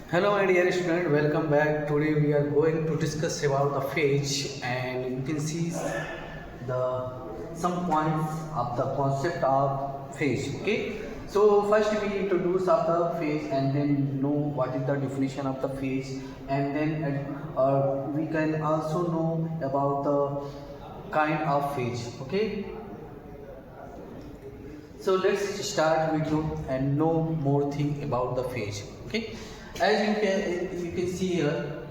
Hello my dear student, welcome back. Today we are going to discuss about the phase, and you can see the some points of the concept of phase. Okay, so first we introduce of the phase and then know what is the definition of the phase, and then we can also know about the kind of phase. Okay, so let's start with you and know more thing about the phase. Okay, as you can see here,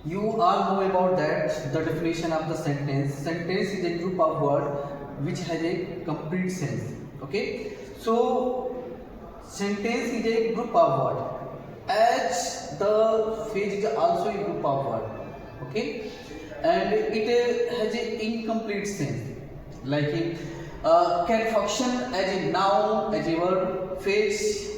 you all know about that the definition of the sentence. Sentence is a group of words which has a complete sense. Okay, so sentence is a group of words as the phrase is also a group of words. Okay, and it has an incomplete sense, like it can function as a noun, as a verb. Phrase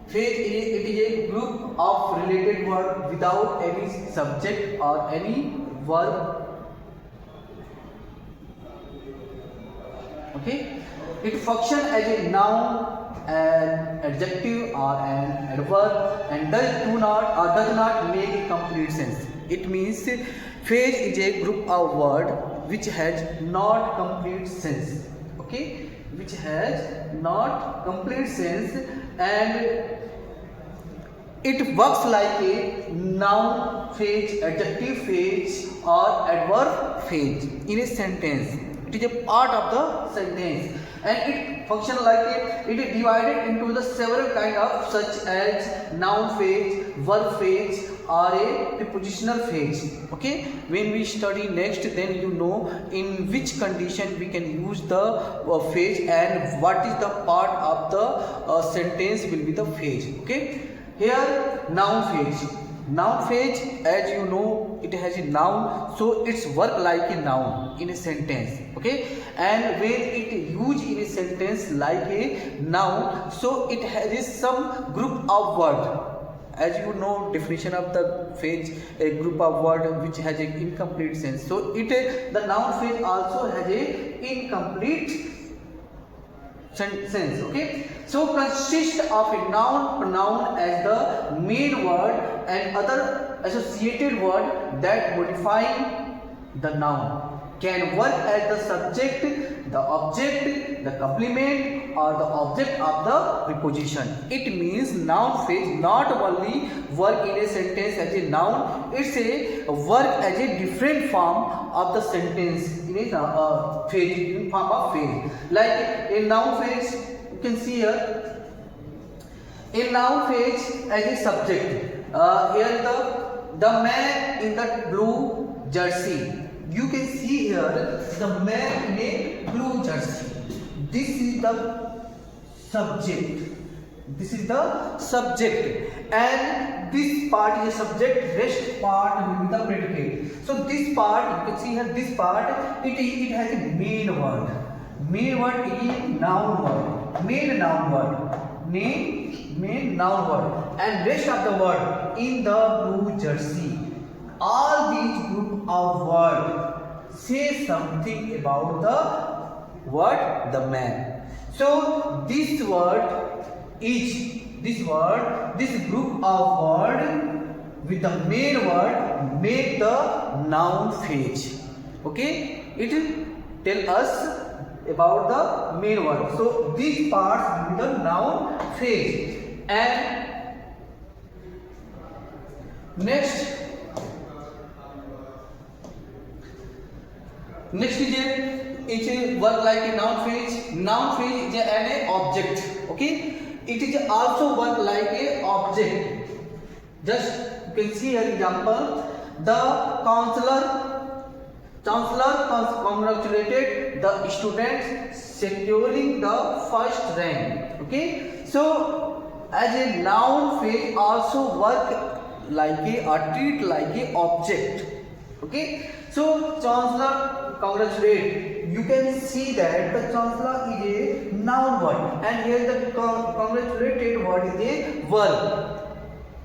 it is a group of related words without any subject or any verb. Okay, it functions as a noun, an adjective or an adverb, and does not make a complete sense. It means phrase is a group of words which has not complete sense. Okay, which has not complete sense, and it works like a noun phrase, adjective phrase, or adverb phrase in a sentence. It is a part of the sentence, and it functions like it is divided into the several kind of, such as noun phrase, verb phrase, or a prepositional phrase. Okay, when we study next, then you know in which condition we can use the phrase and what is the part of the sentence will be the phrase. Okay, here noun phrase. Noun phrase, as you know, it has a noun, so it's work like a noun in a sentence. Okay, and when it used in a sentence like a noun, so it has some group of word. As you know, definition of the phrase, a group of word which has an incomplete sense. So the noun phrase also has a incomplete sense. Okay, so consist of a noun, pronoun as the main word and other associated word that modify the noun, can work as the subject, the object, the complement, or the object of the preposition. It means noun phrase not only work in a sentence as a noun, it's a work as a different form of the sentence in a phrase, in form of phrase. Like a noun phrase, you can see here, a noun phrase as a subject. Here the man in the blue jersey. You can see here the man in a blue jersey. This is the subject. This is the subject, and this part is a subject. Rest part will be the predicate. So this part, you can see here, this part it has a main word. Main word is noun word. Main noun word. Main noun word, and rest of the word in the blue jersey. All these group of words say something about the word the man. So this group of word with the main word make the noun phrase. Okay, it tell us about the main word. So these parts will be the noun phrase. And next is a work like a noun phrase. Noun phrase is an object. Okay, it is also work like a object. Just you can see an example. The chancellor congratulated the students securing the first rank. Okay, so as a noun phrase also work like a, or treat like a object. Okay, so chancellor congratulate. You can see that the chancellor is a noun word, and here the congratulated word is a verb.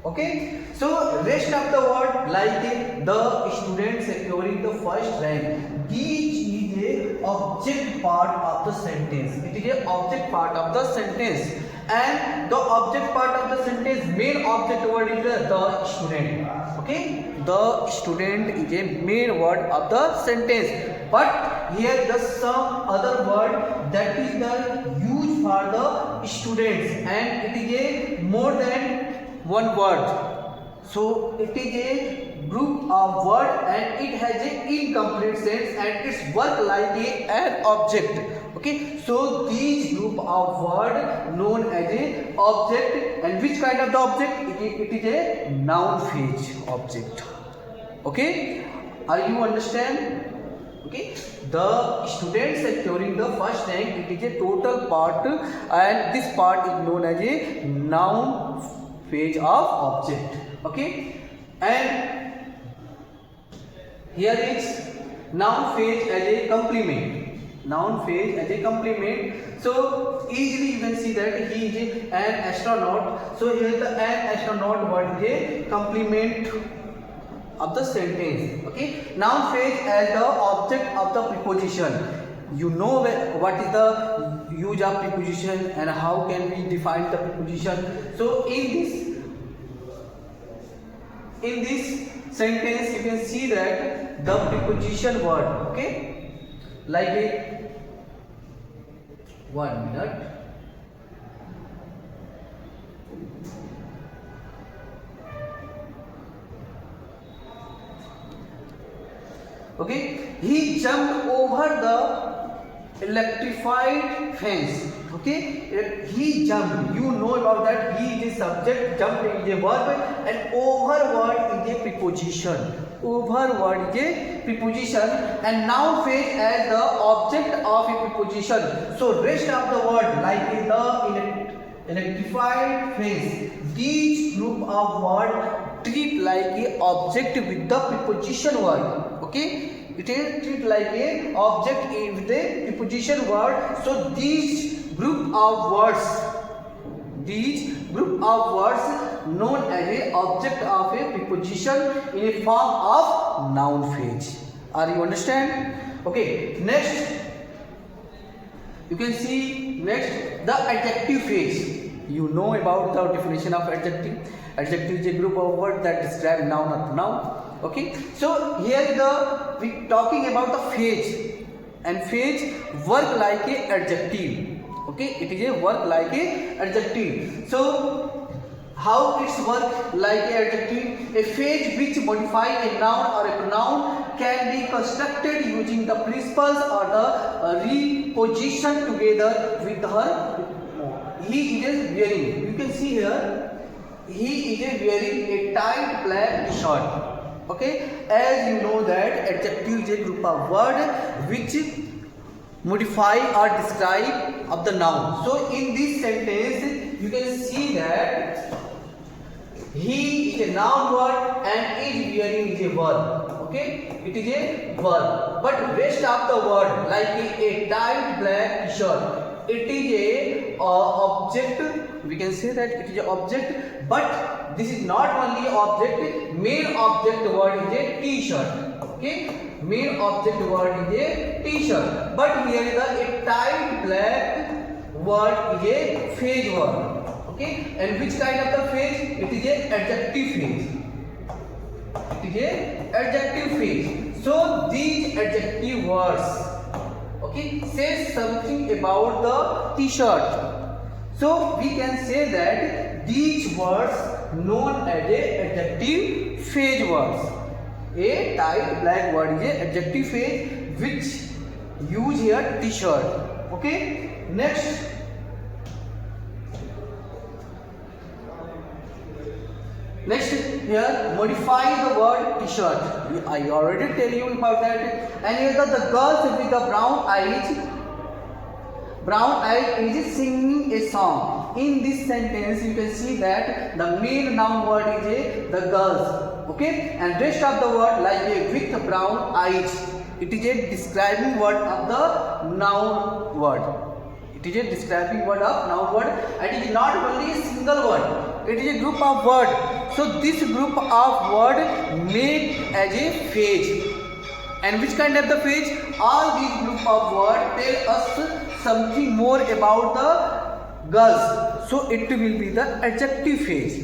Okay, so rest of the word like the student securing the first rank. These is a object part of the sentence. It is a object part of the sentence, and the object part of the sentence, main object word is the student. Okay, the student is a main word of the sentence, but here the some other word that is the used for the students, and it is a more than one word. So it is a group of word and it has a incomplete sense and its work like an object. Okay, so these group of word known as a object, and which kind of the object? It is a noun phrase object. Okay, are you understand? Okay, the students securing the first rank, it is a total part, and this part is known as a noun phrase of object. Okay, and here is noun phrase as a complement. Noun phrase as a complement. So easily you can see that he is an astronaut. So here the an astronaut word is a complement of the sentence. Okay, noun phrase as the object of the preposition. You know what is the use of preposition and how can we define the preposition. So in this sentence you can see that the preposition word, okay, like a 1 minute. Okay, he jumped over the electrified fence. Okay, he jumped. You know about that. He is a subject, jump is a verb, and over word is a preposition. Over word is a preposition, and noun phrase as the object of a preposition. So rest of the word like the electrified fence. These group of word treat like a object with the preposition word. Okay, it is treat like a object with the preposition word. So these group of words known as a object of a preposition in a form of noun phrase. Are you understand? Okay, next you can see next the adjective phrase. You know about the definition of adjective. Adjective is a group of words that describe noun or noun. Okay, so here we talking about the phrase, and phrase work like a adjective. Okay, it is a work like a adjective. So how it's work like a adjective? A phrase which modify a noun or a pronoun can be constructed using the principles or the reposition together with her. He is wearing, you can see here, he is wearing a tight black t-shirt. Okay, as you know that adjective is a group of word which modify or describe of the noun. So in this sentence you can see that he is a noun word and is wearing is a verb. Okay, it is a verb, but rest of the word like a tight black t-shirt, it is a object. We can say that it is an object, but this is not only object. Main object word is a t-shirt. Okay, main object word is a t-shirt, but here is a tight black word is a phrase word. Okay, and which kind of the phrase? It is a adjective phrase. It is a adjective phrase. So these adjective words, okay, says something about the t-shirt. So we can say that these words known as a adjective phrase words. A tight black word is a adjective phrase which use here t-shirt. Okay, next here modify the word t-shirt. I already tell you about that. And here the girls with the brown eyes is singing a song. In this sentence you can see that the main noun word is the girls. Okay, and rest of the word like a with brown eyes, it is a describing word of the noun word. It is a describing word of noun word, and it is not only a single word, it is a group of word. So this group of word made as a phrase. And which kind of the phrase? All these group of word tell us something more about the girls. so it will be the adjective phase.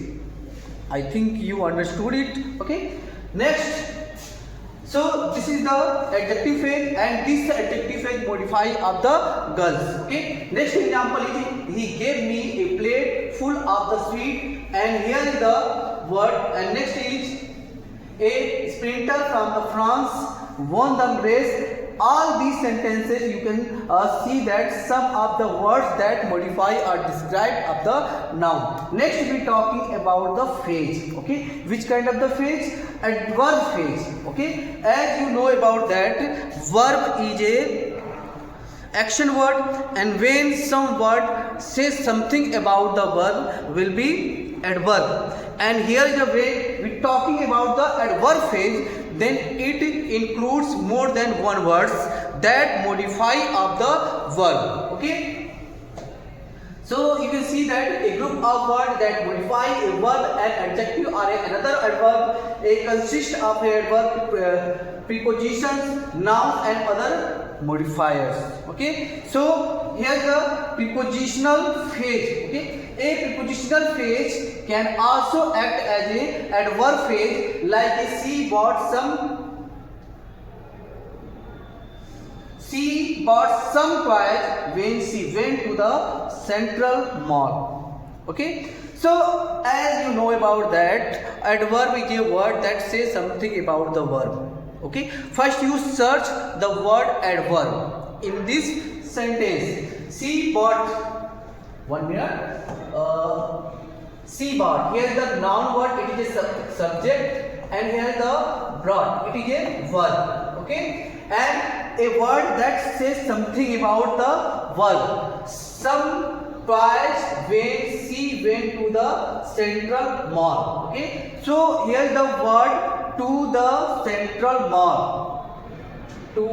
I think you understood it. Okay, next, so this is the adjective phase, and this adjective phase modify of the girls. Okay, next example is he gave me a plate full of the sweet, and here is the word. And next is a sprinter from the France won the race. All these sentences you can see that some of the words that modify or describe of the noun. Next we talking about the phrase. Okay, which kind of the phrase? Adverb phrase. Okay, as you know about that, verb is a action word, and when some word says something about the verb will be adverb. And here is the way we talking about the adverb phrase, then it includes more than one words that modify of the verb. Okay, so you can see that a group of words that modify a verb, an adjective or another adverb, consists of a adverb, prepositions, noun and other modifiers. Okay, so here is the prepositional phrase. Okay, a prepositional phrase can also act as a adverb phrase, like she bought some toys when she went to the Central Mall. Okay, so as you know about that, adverb is a word that says something about the verb. Okay, first you search the word adverb in this sentence. She bought. 1 minute. She bought. Here is the noun word. It is a subject, and here is the brought. It is a verb. Okay, and a word that says something about the verb. Some twice when she went to the Central Mall. Okay, so here is the word to the Central Mall. To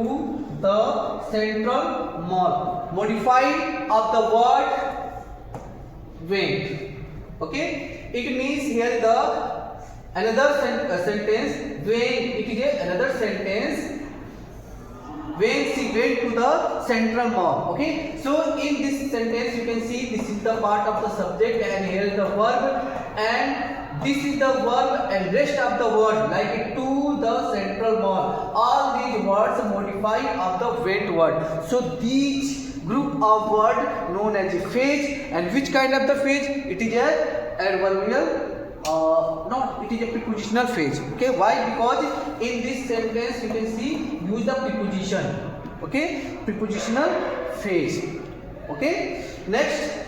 the Central Mall. Modified of the word went. Okay, it means here is the another sentence. When it is another sentence. When she went to the Central Mall. Okay, so in this sentence you can see this is the part of the subject, and here is the verb, and this is the verb, and rest of the word like to the Central Mall. All these words modify of the went word. So these group of word known as a phrase. And which kind of the phrase? It is a adverbial. No, it is a prepositional phrase. Okay, why? Because in this sentence you can see use the preposition. Okay, prepositional phrase. Okay, next.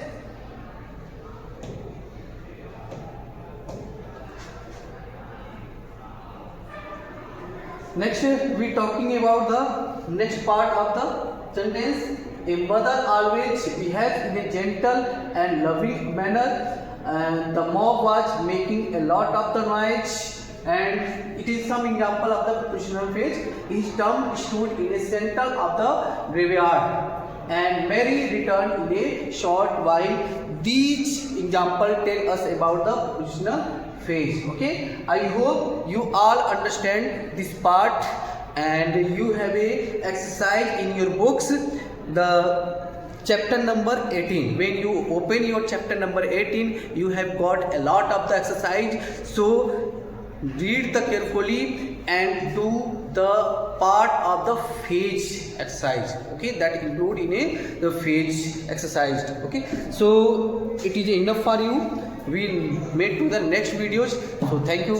Next we talking about the next part of the sentence. A mother always behaves in a gentle and loving manner, and the mob was making a lot of the noise, and it is some example of the prepositional phrase. His tomb stood in the center of the graveyard, and Mary returned in a short while. These example tell us about the prepositional phrase. Okay, I hope you all understand this part, and you have a exercise in your books. The chapter number 18, when you open your chapter number 18, you have got a lot of the exercise. So read the carefully and do the part of the phase exercise. Okay, that include in the phase exercise. Okay, so it is enough for you. We'll meet to the next videos. So thank you.